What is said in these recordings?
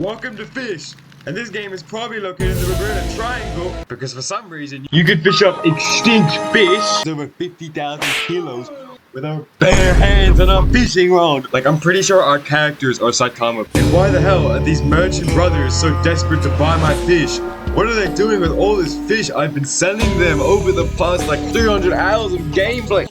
Welcome to Fish, and this game is probably located in the Bermuda Triangle because for some reason you can fish up extinct fish over 50,000 kilos with our bare hands and a fishing rod. Like, I'm pretty sure our characters are Saitama. And why the hell are these merchant brothers so desperate to buy my fish? What are they doing with all this fish I've been sending them over the past like 300 hours of gameplay?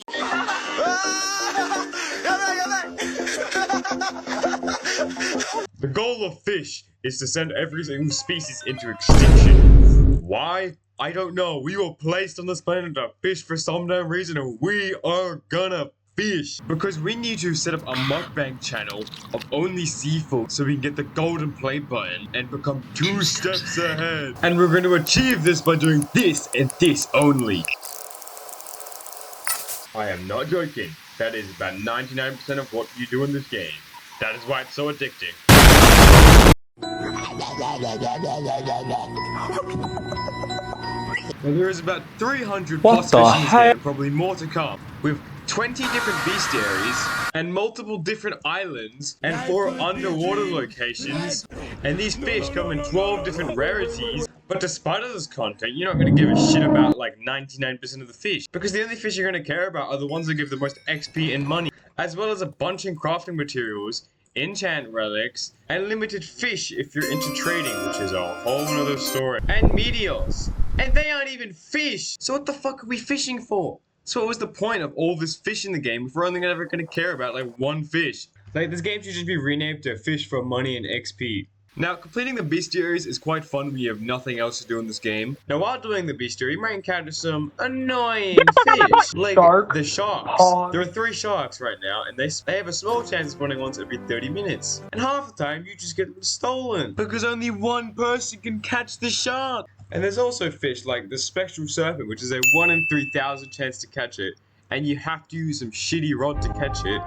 The goal of Fish is to send every single species into extinction. Why? I don't know. We were placed on this planet to fish for some damn reason, and we are gonna fish. Because we need to set up a mukbang channel of only seafood so we can get the golden play button and become 2 steps ahead. And we're going to achieve this by doing this and this only. I am not joking. That is about 99% of what you do in this game. That is why it's so addicting. Now there is about 300 plus fish in this game, and probably more to come, with 20 different bestiaries, and multiple different islands, and 4 underwater locations, and these fish come in 12 different rarities. But despite all this content, you're not going to give a shit about like 99% of the fish, because the only fish you're going to care about are the ones that give the most XP and money, as well as a bunch in crafting materials, enchant relics, and limited fish if you're into trading, which is a whole nother story, and meteors. And they aren't even fish! So what the fuck are we fishing for? So what was the point of all this fish in the game if we're only ever gonna care about like 1 fish? Like, this game should just be renamed to Fish for Money and XP. Now, completing the bestiaries is quite fun when you have nothing else to do in this game. Now, while doing the bestiary, you might encounter some annoying fish, like the sharks. There are 3 sharks right now, and they have a small chance of spawning once every 30 minutes. And half the time, you just get them stolen, because only 1 person can catch the shark. And there's also fish like the spectral serpent, which is a 1 in 3,000 chance to catch it, and you have to use some shitty rod to catch it.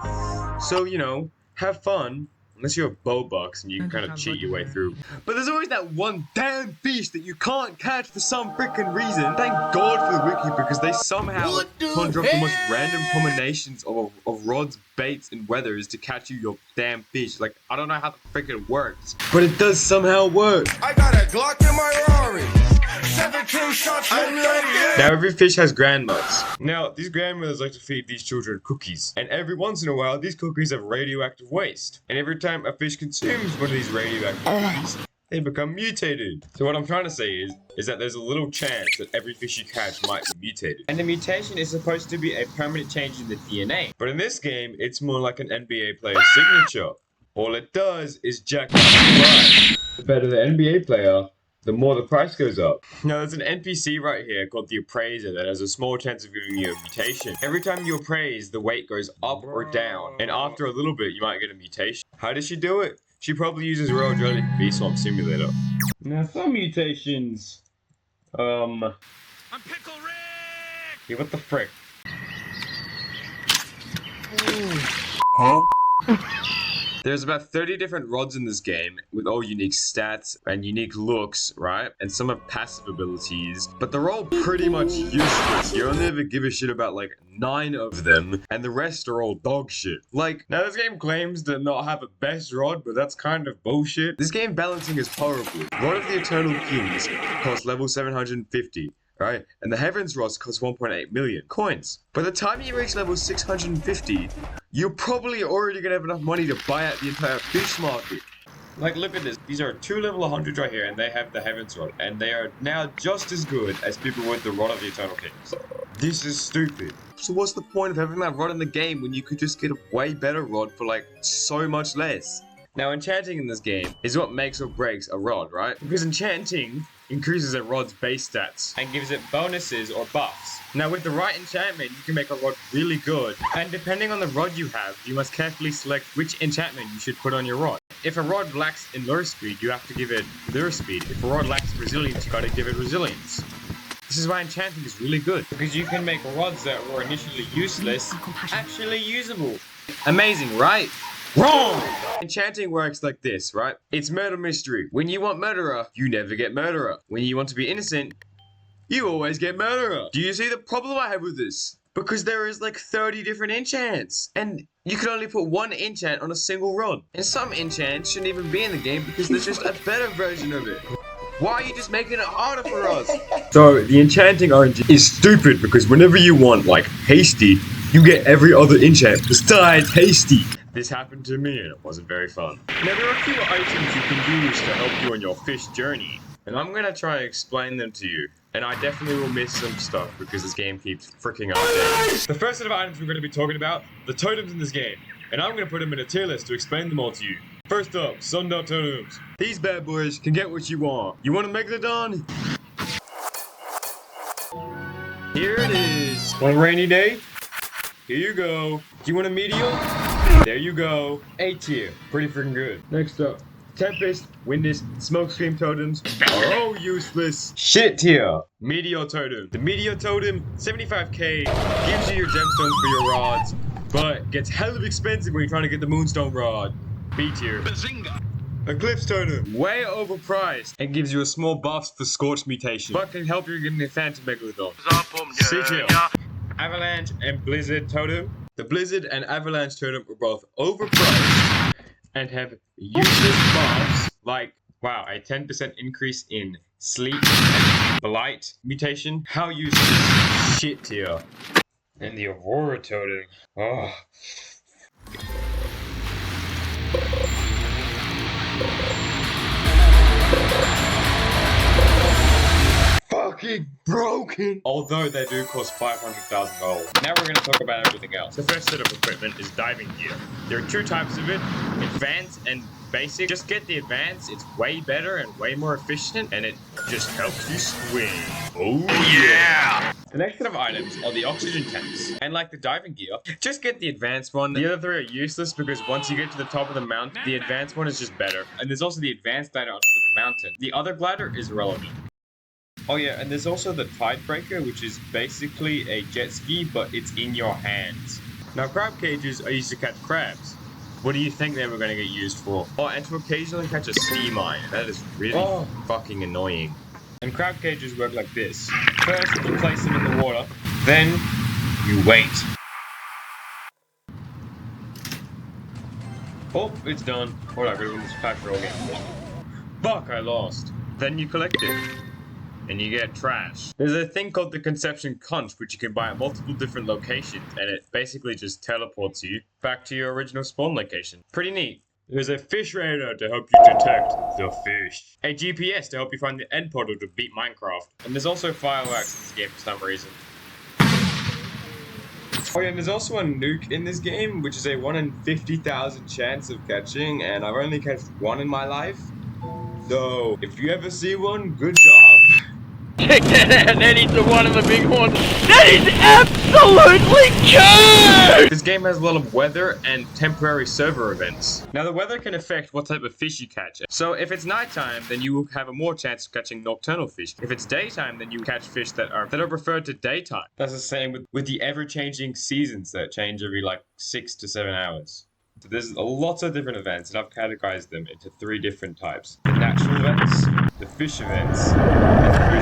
So, you know, have fun. Unless you're a bowbucks and you can kind of cheat your way through. But there's always that one damn fish that you can't catch for some freaking reason. Thank God for the wiki, because they somehow conjure up the most random combinations of rods, baits, and weathers to catch you your damn fish. Like, I don't know how the frick it works, but it does somehow work. I got a Glock in my Rari. 17 shots. Now every fish has grandmothers. Now these grandmothers like to feed these children cookies, and every once in a while these cookies have radioactive waste, and every time a fish consumes one of these radioactive cookies, they become mutated. So what I'm trying to say is that there's a little chance that every fish you catch might be mutated, and the mutation is supposed to be a permanent change in the DNA. But in this game, it's more like an NBA player's signature. All it does is jack up the price. The better the NBA player, the more the price goes up. Now there's an NPC right here called the Appraiser that has a small chance of giving you a mutation. Every time you appraise, the weight goes up or down, and after a little bit you might get a mutation. How does she do it? She probably uses Royal Jelly Bee Swamp Simulator. Now some mutations, I'm Pickle Rick! Yeah, what the frick? Huh? There's about 30 different rods in this game, with all unique stats and unique looks, right? And some have passive abilities, but they're all pretty much useless. You only ever give a shit about like 9 of them, and the rest are all dog shit. Like, now this game claims to not have a best rod, but that's kind of bullshit. This game balancing is horrible. Rod of the Eternal Kings costs level 750. Right? And the Heavens Rods cost 1.8 million coins. By the time you reach level 650, you're probably already gonna have enough money to buy out the entire fish market. Like, look at this. These are 2 level 100s right here, and they have the Heavens Rod, and they are now just as good as people with the Rod of the Eternal Kings. This is stupid. So what's the point of having that rod in the game when you could just get a way better rod for like so much less? Now, enchanting in this game is what makes or breaks a rod, right? Because enchanting increases a rod's base stats and gives it bonuses or buffs. Now, with the right enchantment, you can make a rod really good, and depending on the rod you have, you must carefully select which enchantment you should put on your rod. If a rod lacks in lure speed, you have to give it lure speed. If a rod lacks resilience, you gotta give it resilience. This is why enchanting is really good, because you can make rods that were initially useless actually usable. Amazing, right? Wrong! Enchanting works like this, right? It's murder mystery. When you want murderer, you never get murderer. When you want to be innocent, you always get murderer. Do you see the problem I have with this? Because there is like 30 different enchants. And you can only put one enchant on a single run. And some enchants shouldn't even be in the game because there's just a better version of it. Why are you just making it harder for us? So the enchanting RNG is stupid because whenever you want like hasty, you get every other enchant besides hasty. This happened to me and it wasn't very fun. Now there are a few items you can use to help you on your fish journey. And I'm gonna try to explain them to you. And I definitely will miss some stuff because this game keeps freaking updating. The first set of items we're gonna be talking about, the totems in this game. And I'm gonna put them in a tier list to explain them all to you. First up, Sundial Totems. These bad boys can get what you want. You want a Megalodon? Here it is. On a rainy day? Here you go. Do you want a Meteor? There you go. A tier. Pretty freaking good. Next up, Tempest, Windus, Smokescreen Totems are all useless. Shit tier. Meteor Totem. The Meteor Totem, 75k, gives you your gemstones for your rods, but gets hell of expensive when you're trying to get the Moonstone Rod. B tier. Bazinga. Eclipse Totem. Way overpriced and gives you a small buff for Scorched Mutation, but can help you get the Phantom Megalodon. C tier. Avalanche and Blizzard Totem. The Blizzard and Avalanche Totem are both overpriced and have useless buffs like, wow, a 10% increase in Sleep and Blight mutation. How useless. Shit tier. And the Aurora Totem. Oh. Fucking broken. Although they do cost 500,000 gold. Now we're going to talk about everything else. The first set of equipment is diving gear. There are two types of it, advanced and basic. Just get the advanced, it's way better and way more efficient, and it just helps you swim. Oh yeah! The next set of items are the oxygen tanks. And like the diving gear, just get the advanced one. The other three are useless because once you get to the top of the mountain, the advanced one is just better. And there's also the advanced glider on top of the mountain. The other glider is irrelevant. Oh yeah, and there's also the Tidebreaker, which is basically a jet ski, but it's in your hands. Now crab cages are used to catch crabs. What do you think they were going to get used for? Oh, and to occasionally catch a sea mine. That is really fucking annoying. And crab cages work like this. First, you place them in the water. Then, you wait. Oh, it's done. Hold on, I'm gonna win this pack roll again. Fuck, I lost. Then you collect it. And you get trash. There's a thing called the Conception Conch, which you can buy at multiple different locations, and it basically just teleports you back to your original spawn location. Pretty neat. There's a fish radar to help you detect the fish. A GPS to help you find the end portal to beat Minecraft. And there's also fireworks in this game for some reason. Oh yeah, and there's also a nuke in this game, which is a 1 in 50,000 chance of catching, and I've only catched one in my life. So, if you ever see one, good job. Check that out, that is the one of the big ones. That is absolutely cool! This game has a lot of weather and temporary server events. Now the weather can affect what type of fish you catch. So if it's nighttime, then you will have a more chance of catching nocturnal fish. If it's daytime, then you catch fish that are preferred to daytime. That's the same with the ever-changing seasons that change every like 6 to 7 hours. So there's lots of different events, and I've categorized them into 3 different types. The natural events, the fish events,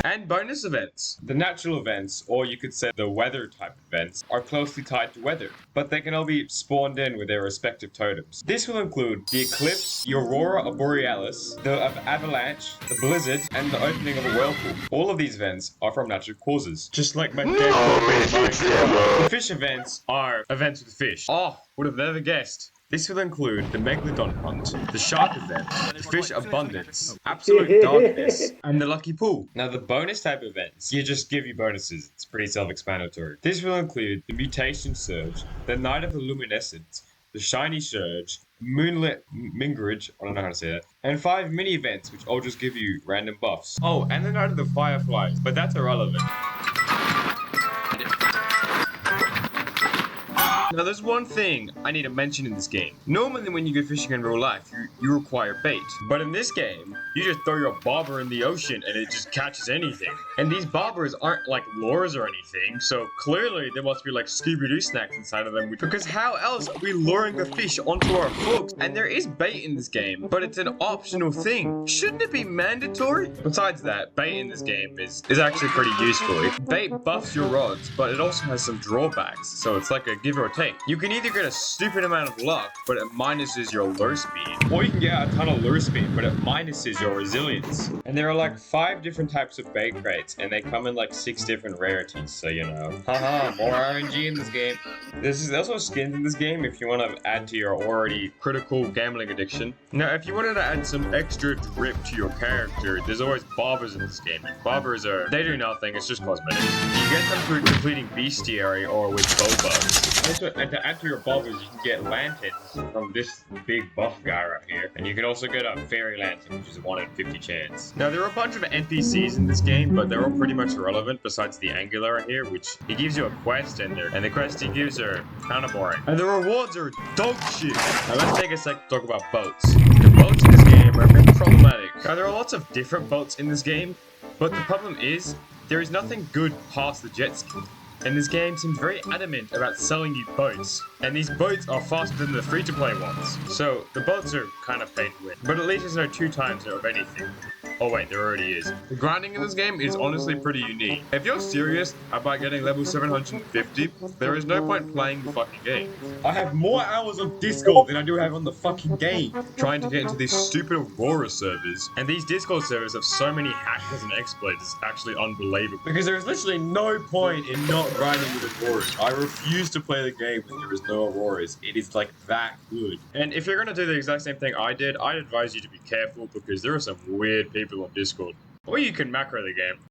and bonus events. The natural events, or you could say the weather type events, are closely tied to weather, but they can all be spawned in with their respective totems. This will include the eclipse, the aurora borealis, the avalanche, the blizzard, and the opening of a whirlpool. All of these events are from natural causes, just like my The fish events are events with fish. Oh, would have never guessed. This will include the Megalodon Hunt, the Shark Event, the Fish Abundance, Absolute Darkness, and the Lucky Pool. Now the bonus type events, just give you bonuses. It's pretty self-explanatory. This will include the Mutation Surge, the Night of the Luminescence, the Shiny Surge, Moonlit Mingrage, I don't know how to say that, and 5 mini events which all just give you random buffs. Oh, and the Night of the Fireflies, but that's irrelevant. Now there's one thing I need to mention in this game. Normally when you go fishing in real life, you require bait. But in this game, you just throw your bobber in the ocean and it just catches anything. And these bobbers aren't like lures or anything, so clearly there must be like Scooby-Doo snacks inside of them. Because how else are we luring the fish onto our hooks? And there is bait in this game, but it's an optional thing. Shouldn't it be mandatory? Besides that, bait in this game is actually pretty useful. Bait buffs your rods, but it also has some drawbacks, so it's like a give or take. You can either get a stupid amount of luck, but it minuses your lure speed, or you can get a ton of lure speed, but it minuses your resilience. And there are like 5 different types of bait crates, and they come in like 6 different rarities, so you know. Haha, more RNG in this game. There's also skins in this game if you want to add to your already critical gambling addiction. Now, if you wanted to add some extra drip to your character, there's always bobbers in this game. Bobbers they do nothing, it's just cosmetics. You get them through completing bestiary or with bow bugs. Also, and to add to your bobbers, you can get lanterns from this big buff guy right here. And you can also get a fairy lantern, which is a 1 in 50 chance. Now, there are a bunch of NPCs in this game, but they're all pretty much irrelevant besides the Angular right here, which he gives you a quest and the quest he gives are kind of boring. And the rewards are dog shit. Now, let's take a sec to talk about boats. The boats in this game are a bit problematic. Now, there are lots of different boats in this game, but the problem is, there is nothing good past the jet ski. And this game seems very adamant about selling you boats. And these boats are faster than the free-to-play ones. So, the boats are kind of pay to win. But at least there's no 2 times of anything. Oh wait, there already is. The grinding in this game is honestly pretty unique. If you're serious about getting level 750, there is no point playing the fucking game. I have more hours on Discord than I do have on the fucking game. Trying to get into these stupid Aurora servers. And these Discord servers have so many hackers and exploits, it's actually unbelievable. Because there is literally no point in not grinding with Auroras. I refuse to play the game when there is no Auroras. It is like that good. And if you're gonna do the exact same thing I did, I'd advise you to be careful because there are some weird people on Discord. Or you can macro the game.